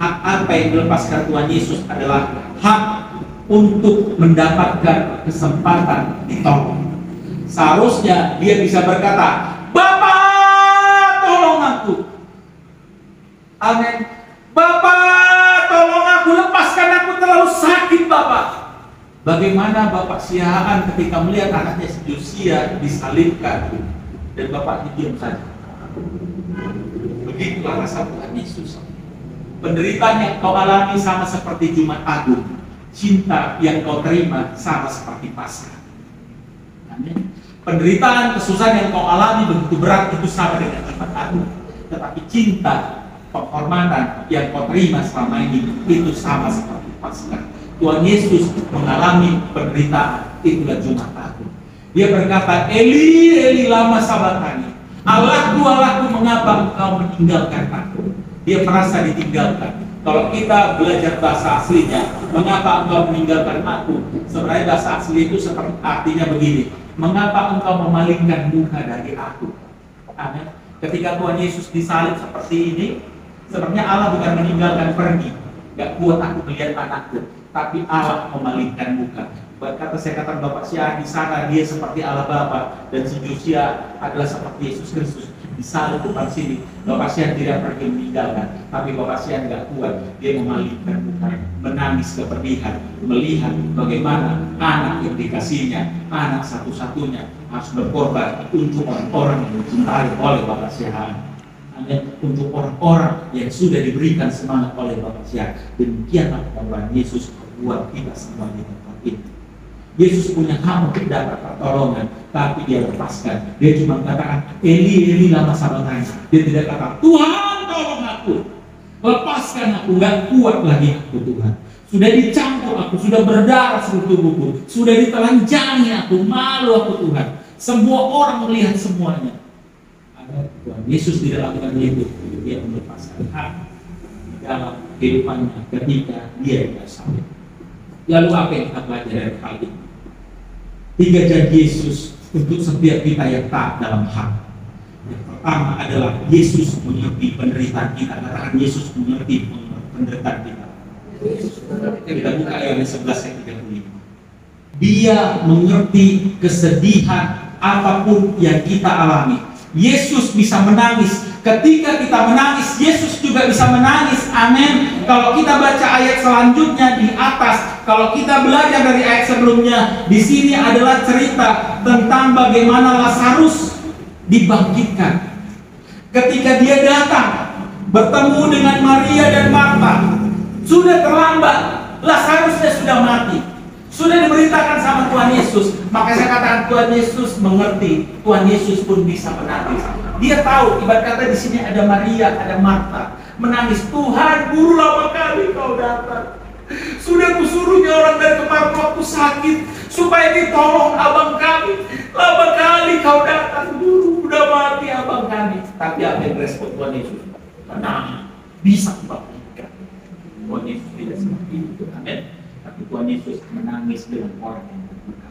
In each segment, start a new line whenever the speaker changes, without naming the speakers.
hak apa yang dilepaskan Tuhan Yesus adalah hak untuk mendapatkan kesempatan ditolong. Seharusnya dia bisa berkata, "Bapa, tolong aku." Amin. "Bapa, tolong aku, lepaskan aku, terlalu sakit Bapak." Bagaimana Bapak Sihaan ketika melihat anaknya si Josia disalibkan dan Bapak diam saja? Begitulah rasa Tuhan Yesus. Penderitaan yang kau alami sama seperti Jumat Agung. Cinta yang kau terima sama seperti Paskah. Amin. Penderitaan, kesusahan yang kau alami begitu berat itu sama dengan Jumat Agung. Tetapi cinta, penghormatan yang kau terima selama ini itu sama seperti Paskah. Tuhan Yesus mengalami penderitaan, itulah Jumat Agung. Dia berkata, "Eli, Eli lama sabachthani." "Allahku, Allahku, mengapa engkau meninggalkan aku?" Dia merasa ditinggalkan. Kalau kita belajar bahasa aslinya, "Mengapa engkau meninggalkan aku?" Sebenarnya bahasa asli itu seperti artinya begini, "Mengapa engkau memalingkan muka dari aku?" Amin. Ketika Tuhan Yesus disalib seperti ini, sebenarnya Allah bukan meninggalkan pergi. Gak kuat aku melihat anakku, tapi Allah memalingkan muka. Saya katakan Bapak Sihaan di sana dia seperti Allah Bapa, dan si Josia adalah seperti Yesus Kristus disalib depan sini. Bapak Sihaan tidak pergi meninggalkan, tapi Bapak Sihaan gak kuat, dia memalingkan muka, menangis kepedihan, melihat bagaimana anak yang dikasihnya, anak satu-satunya harus berkorban untuk orang-orang yang dicintai oleh Bapak Sihaan. Untuk orang-orang yang sudah diberikan semangat oleh Bapak Sihaan. Demikianlah pengorbanan Yesus buat kita semua di tempat ini. Yesus punya hak untuk dapat pertolongan, tapi dia lepaskan. Dia cuma katakan, "Eli, Eli lama sabachthani." Dia tidak kata, "Tuhan, tolong aku, lepaskan aku, gak kuat lagi aku Tuhan. Sudah dicampur aku, sudah berdarah seluruh tubuhku, sudah ditelanjangi aku, malu aku Tuhan. Semua orang melihat semuanya." Tuhan Yesus tidak lakukan itu. Dia melepaskan hak di dalam kehidupannya ketika dia salib. Lalu apa yang kita pelajari dari hal ini? 3 janji Yesus untuk setiap kita yang taat dalam hak. Yang pertama adalah Yesus mengerti penderitaan kita. Katakan, Yesus mengerti penderitaan kita. Kita buka ayat 11 ayat 35. Dia mengerti kesedihan apapun yang kita alami. Yesus bisa menangis. Ketika kita menangis, Yesus juga bisa menangis. Amin. Kalau kita baca ayat selanjutnya di atas, kalau kita belajar dari ayat sebelumnya, di sini adalah cerita tentang bagaimana Lazarus dibangkitkan. Ketika dia datang bertemu dengan Maria dan Marta, sudah terlambat, Lazarusnya sudah mati. Sudah diberitakan sama Tuhan Yesus. Maka saya katakan Tuhan Yesus mengerti. Tuhan Yesus pun bisa menangis. Dia tahu, ibarat kata di sini ada Maria, ada Marta menangis. "Tuhan, guru lama kali kau datang. Sudah kusuruhnya orang dari kemarin waktu sakit supaya ditolong abang kami. Lama kali kau datang, guru, udah mati abang kami." Tapi apa yang respon Tuhan Yesus? Tenang, bisa kubangkitkan. Tuhan Yesus tidak seperti itu. Amin. Tapi Tuhan Yesus menangis dengan orang yang terbuka.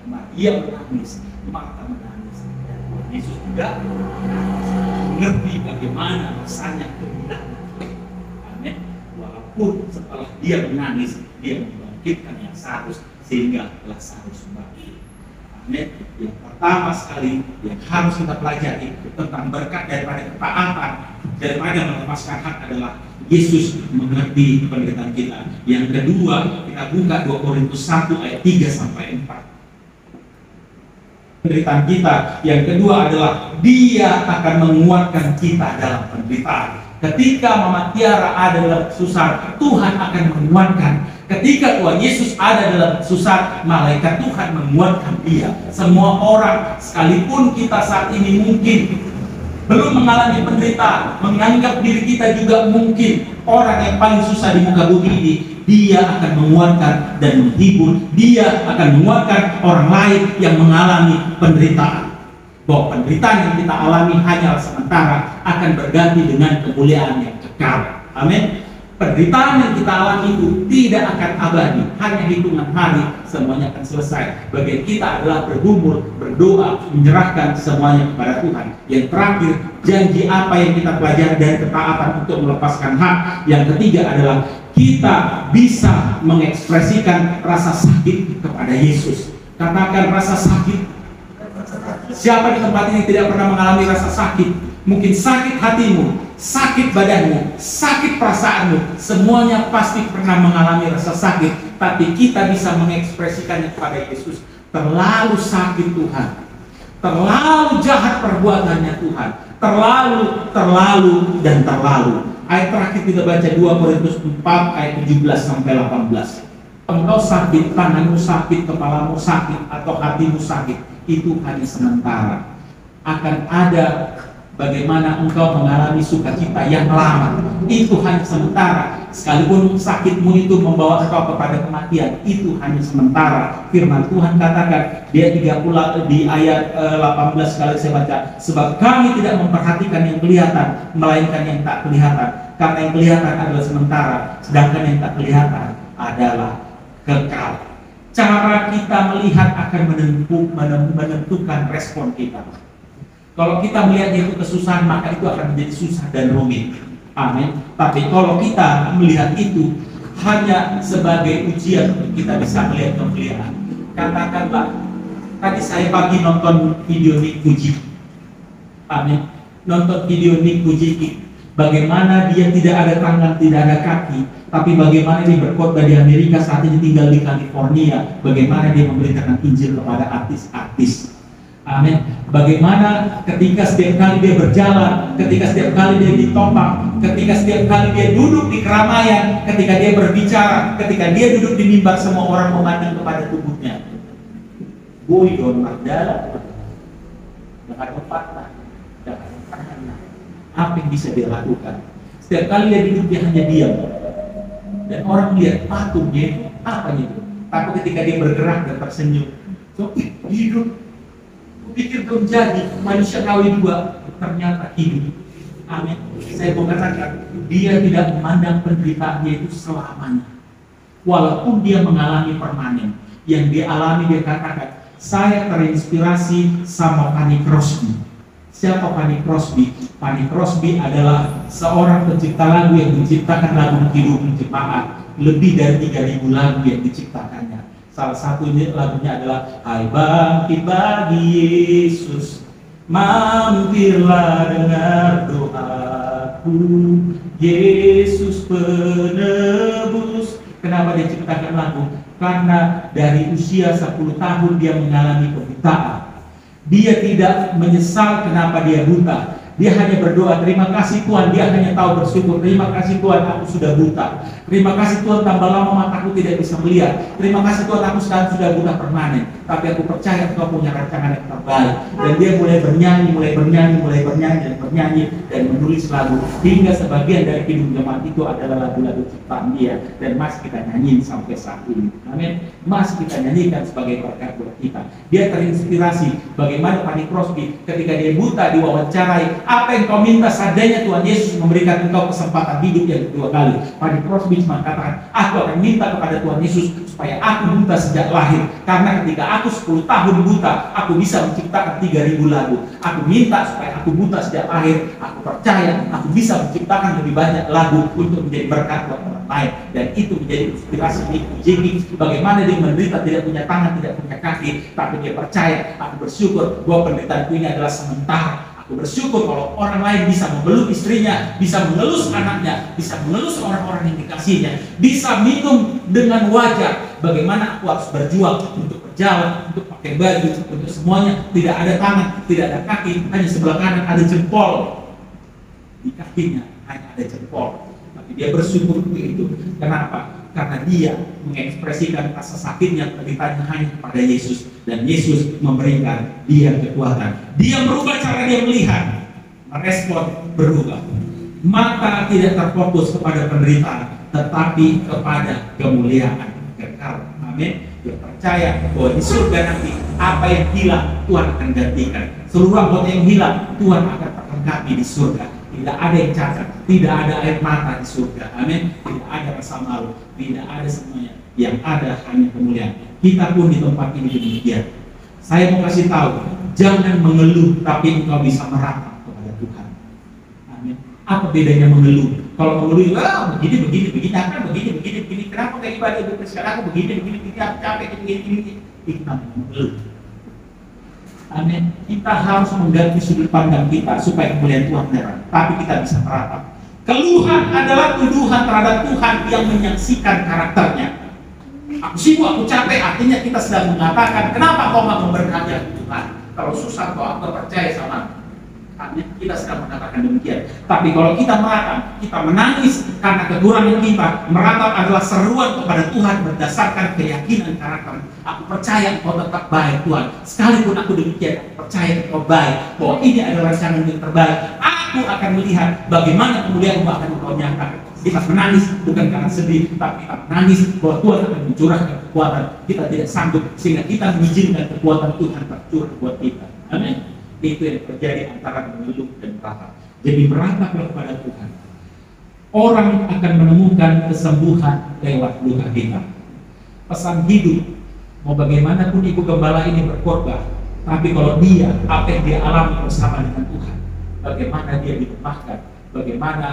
Maria menangis, Marta menangis. Tuhan Yesus juga mengerti bagaimana rasanya kehilangan. Amin. Walaupun setelah dia menangis, dia membangkitkan Lazarus sehingga Lazarus bangkit. Amin. Yang pertama sekali yang harus kita pelajari tentang berkat daripada ketaatan, daripada melepaskan hak adalah Yesus mengerti penderitaan kita. Yang kedua, kita buka 2 Korintus 1 ayat 3 sampai 4. Penderitaan kita yang kedua adalah Dia akan menguatkan kita dalam penderitaan. Ketika Mama Tiara ada dalam kesusahan, Tuhan akan menguatkan. Ketika Tuhan Yesus ada dalam kesusahan, malaikat Tuhan menguatkan dia. Semua orang, sekalipun kita saat ini mungkin belum mengalami penderitaan, menganggap diri kita juga mungkin orang yang paling susah di muka bumi ini, Dia akan menguatkan dan menghibur. Dia akan menguatkan orang lain yang mengalami penderitaan. Bahwa penderitaan yang kita alami hanyalah sementara, akan berganti dengan kemuliaan yang kekal. Amin. Penderitaan yang kita alami itu tidak akan abadi, hanya hitungan hari semuanya akan selesai. Bagian kita adalah bergumul, berdoa, menyerahkan semuanya kepada Tuhan. Yang terakhir, janji apa yang kita pelajari dari ketaatan untuk melepaskan hak. Yang ketiga adalah kita bisa mengekspresikan rasa sakit kepada Yesus. Katakan rasa sakit. Siapa di tempat ini tidak pernah mengalami rasa sakit? Mungkin sakit hatimu, sakit badanmu, sakit perasaanmu, semuanya pasti pernah mengalami rasa sakit. Tapi kita bisa mengekspresikannya kepada Yesus. Terlalu sakit Tuhan, terlalu jahat perbuatannya Tuhan, terlalu dan terlalu. Ayat terakhir kita baca 2 Korintus 4 ayat 17 sampai 18. Engkau sakit, tanganmu sakit, kepalamu sakit, atau hatimu sakit, itu hanya sementara. Akan ada bagaimana engkau mengalami sukacita yang lama, itu hanya sementara. Sekalipun sakitmu itu membawa engkau kepada kematian, itu hanya sementara. Firman Tuhan katakan di ayat 18 sekali saya baca, sebab kami tidak memperhatikan yang kelihatan, melainkan yang tak kelihatan. Karena yang kelihatan adalah sementara, sedangkan yang tak kelihatan adalah kekal. Cara kita melihat akan menentukan respon kita. Kalau kita melihat itu kesusahan, maka itu akan menjadi susah dan rumit. Amin. Tapi kalau kita melihat itu hanya sebagai ujian untuk kita bisa melihat kemuliaan. Katakanlah, tadi saya pagi nonton video Nick Vujicic. Amin. Nonton video Nick Vujicic. Bagaimana dia tidak ada tangan, tidak ada kaki, tapi bagaimana dia berkhotbah di Amerika, saat ini tinggal di California. Bagaimana dia memberitakan Injil kepada artis-artis. Amin. Bagaimana ketika setiap kali dia berjalan, ketika setiap kali dia ditopang, ketika setiap kali dia duduk di keramaian, ketika dia berbicara, ketika dia duduk di mimbar, semua orang memandang kepada tubuhnya. Boy don Magdala, dengan patah, dengan tangan. Apa yang bisa dia lakukan? Setiap kali dia duduk, dia hanya diam. Dan orang lihat patungnya itu, apa itu? Tapi ketika dia bergerak dan tersenyum, so, hidup. Pikir belum jadi, manusia kawin dua, ternyata hidup. Amin. Saya mau katakan, dia tidak memandang penderitaannya itu selamanya. Walaupun dia mengalami permanen, yang dia alami, dia katakan, saya terinspirasi sama Fanny Crosby. Siapa Fanny Crosby? Fanny Crosby adalah seorang pencipta lagu yang menciptakan lagu hidup penciptaan. Lebih dari 3.000 lagu yang diciptakannya. Salah satu lagunya adalah Hai bangkit bagi Yesus, mampirlah dengar doaku, Yesus penebus. Kenapa dia ciptakan lagu? Karena dari usia 10 tahun dia mengalami kebutaan. Dia tidak menyesal kenapa dia buta. Dia hanya berdoa, terima kasih Tuhan. Dia hanya tahu bersyukur, terima kasih Tuhan aku sudah buta. Terima kasih Tuhan tambah lama mataku tidak bisa melihat. Terima kasih Tuhan aku sekarang sudah buta permanen. Tapi aku percaya Engkau punya rancangan yang terbaik. Dan dia mulai bernyanyi dan menulis lagu. Hingga sebagian dari hidup jemaat itu adalah lagu-lagu ciptaan dia. Dan masih kita nyanyiin sampai saat ini. Amin. Masih kita nyanyikan sebagai berkat buat kita. Dia terinspirasi bagaimana Fanny Crosby ketika dia buta diwawancarai. Apa yang kau minta seadanya Tuhan Yesus memberikan engkau kesempatan hidup yang kedua kali. Fanny Crosby cuma katakan, aku akan minta kepada Tuhan Yesus supaya aku buta sejak lahir. Karena ketika aku 10 tahun buta, aku bisa menciptakan 3.000 lagu. Aku minta supaya aku buta sejak lahir. Aku percaya aku bisa menciptakan lebih banyak lagu untuk menjadi berkat buat orang lain. Dan itu menjadi inspirasi Nick Vujicic. Bagaimana dia menderita, tidak punya tangan, tidak punya kaki, tapi dia percaya, aku bersyukur bahwa penderitaanku ini adalah sementara. Aku bersyukur kalau orang lain bisa memeluk istrinya, bisa mengelus anaknya, bisa mengelus orang-orang yang dikasihnya, bisa minum dengan wajar. Bagaimana aku harus berjuang untuk berjalan, untuk pakai baju, untuk semuanya. Tidak ada tangan, tidak ada kaki, hanya sebelah kanan ada jempol. Di kakinya hanya ada jempol. Tapi dia bersyukur untuk itu. Kenapa? Karena dia mengekspresikan rasa sakitnya, penderitaannya hanya kepada Yesus. Dan Yesus memberikan dia kekuatan. Dia merubah cara dia melihat. Respon berubah. Mata tidak terfokus kepada penderitaan, tetapi kepada kemuliaan kekal. Amin. Dia percaya bahwa di surga nanti apa yang hilang Tuhan akan gantikan. Seluruh anggota yang hilang Tuhan akan perlengkapi di surga. Tidak ada yang cacat, Tidak ada air mata di surga. Amin. Tidak ada rasa malu. Tidak ada semuanya. Yang ada hanya kemuliaan. Kita pun di tempat ini demikian. Saya mau kasih tahu, jangan mengeluh tapi engkau bisa meratap kepada Tuhan. Amin. Apa bedanya mengeluh? Kalau mengeluh, begini, akan begini. Kenapa kayak ibadah ibu sekarang aku begini, aku capek, begini. Itu namanya mengeluh. Amin. Kita harus mengganti sudut pandang kita supaya kemuliaan Tuhan terang. Tapi kita bisa meratap. Keluhan adalah tuduhan terhadap Tuhan yang menyaksikan karakternya. Aku sibuk, aku capek, artinya kita sedang mengatakan, kenapa kau nggak memberkati Tuhan? Kalau susah kau, aku percaya sama. Artinya kita sedang mengatakan demikian. Tapi kalau kita meratap, kita menangis karena kekurangan kita. Meratap adalah seruan kepada Tuhan berdasarkan keyakinan karakter. Aku percaya kau tetap baik Tuhan. Sekalipun aku demikian, aku percaya kau baik. Bahwa ini adalah rancangan yang terbaik. Aku akan melihat bagaimana kemuliaan akan kau nyatakan. Kita menangis bukan karena sedih, tapi kita menangis bahwa Tuhan akan mencurahkan kekuatan. Kita tidak sanggup sehingga kita mengizinkan kekuatan Tuhan tercurah buat kita. Amin. Itu yang terjadi antara mengeluh dan meratap. Jadi merataplah kepada Tuhan. Orang akan menemukan kesembuhan lewat luka kita. Pesan hidup, mau bagaimanapun ibu gembala ini berkorban, tapi kalau dia apa yang dia alami bersama dengan Tuhan, bagaimana dia dilemahkan, bagaimana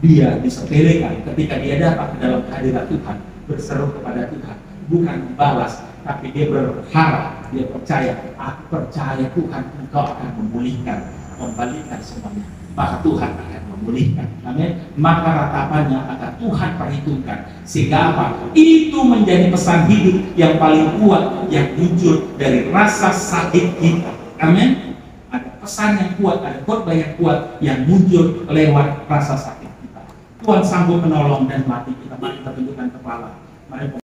dia disepelekan ketika dia datang ke dalam kehadiran Tuhan, berseru kepada Tuhan, bukan membalas, tapi dia berharap, dia percaya, aku percaya Tuhan engkau akan memulihkan, membalikan semuanya, maka Tuhan akan memulihkan. Amin. Maka ratapannya akan Tuhan perhitungkan. Sehingga apa? Itu menjadi pesan hidup yang paling kuat yang muncul dari rasa sakit kita. Amin. Ada pesan yang kuat, ada khotbah yang kuat yang muncul lewat rasa sakit kita. Tuhan sanggup menolong dan mati kita. Mari kita tundukkan kepala. Mari